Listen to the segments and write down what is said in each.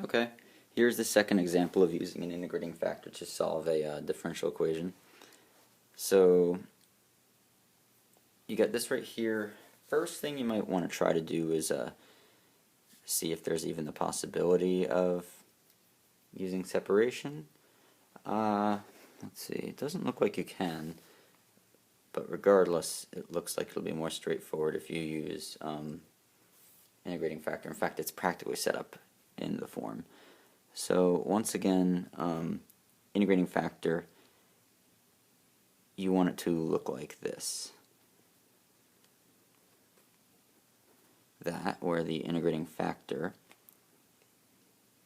Okay, here's the second example of using an integrating factor to solve a differential equation. So you got this right here. First thing you might want to try to do is see if there's even the possibility of using separation. Let's see, it doesn't look like you can, but regardless, it looks like it'll be more straightforward if you use integrating factor. In fact, it's practically set up in the form. So once again, integrating factor, you want it to look like this. That, where the integrating factor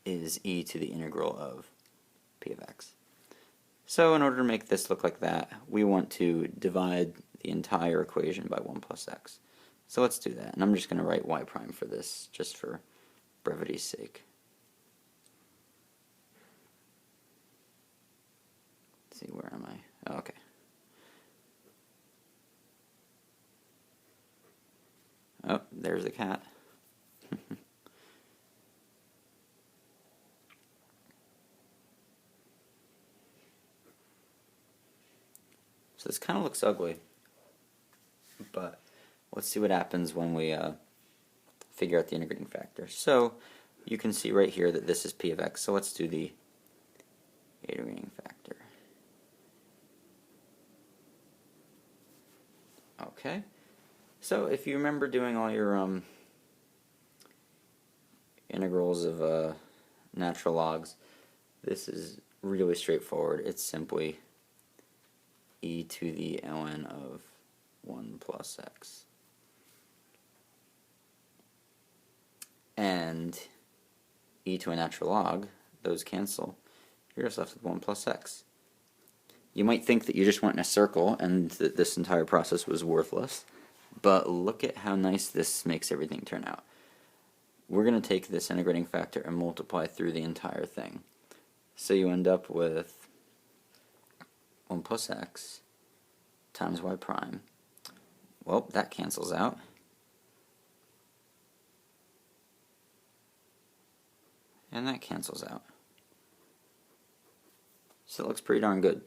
is e to the integral of p of x. So in order to make this look like that, we want to divide the entire equation by 1 plus x. So let's do that. And I'm just going to write y prime for this, just for brevity's sake. Let's see, where am I? Oh, okay. Oh, there's the cat. So this kind of looks ugly, but let's see what happens when we figure out the integrating factor. So you can see right here that this is p of x, so let's do the integrating factor. Okay, so if you remember doing all your integrals of natural logs, this is really straightforward. It's simply e to the ln of 1 plus x. And e to a natural log, those cancel. You're just left with 1 plus x. You might think that you just went in a circle and that this entire process was worthless, but look at how nice this makes everything turn out. We're going to take this integrating factor and multiply through the entire thing. So you end up with 1 plus x times y prime. Well, that cancels out. And that cancels out. So it looks pretty darn good.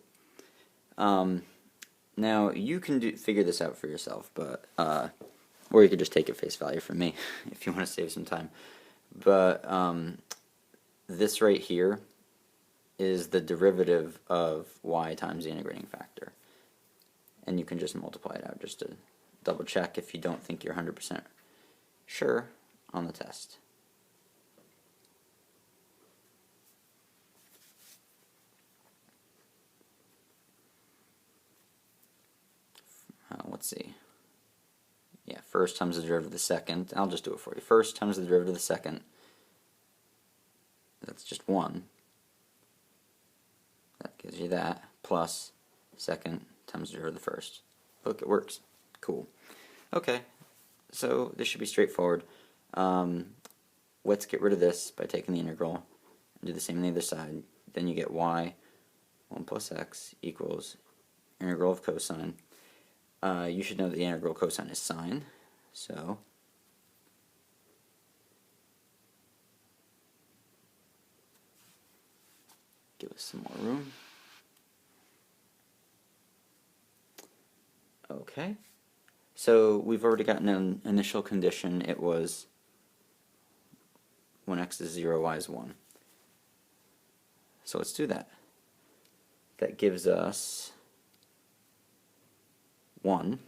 Now you can figure this out for yourself, but or you could just take it face value from me if you want to save some time. But this right here is the derivative of y times the integrating factor, and you can just multiply it out just to double check if you don't think you're 100% sure on the test. Let's see. Yeah, first times the derivative of the second. I'll just do it for you. First times the derivative of the second. That's just 1. That gives you that. Plus second times the derivative of the first. Look, it works. Cool. Okay, so this should be straightforward. Let's get rid of this by taking the integral and do the same on the other side. Then you get y 1 plus x equals integral of cosine. You should know that the integral cosine is sine, so give us some more room. Okay, so we've already gotten an initial condition. It was when x is 0, y is 1. So let's do that. That gives us 1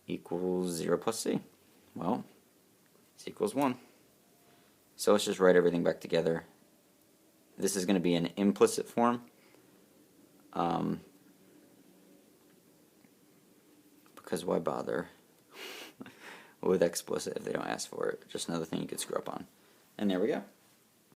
equals 0 plus c. Well, c equals 1. So let's just write everything back together. This is going to be an implicit form. Because why bother with explicit if they don't ask for it? Just another thing you could screw up on. And there we go.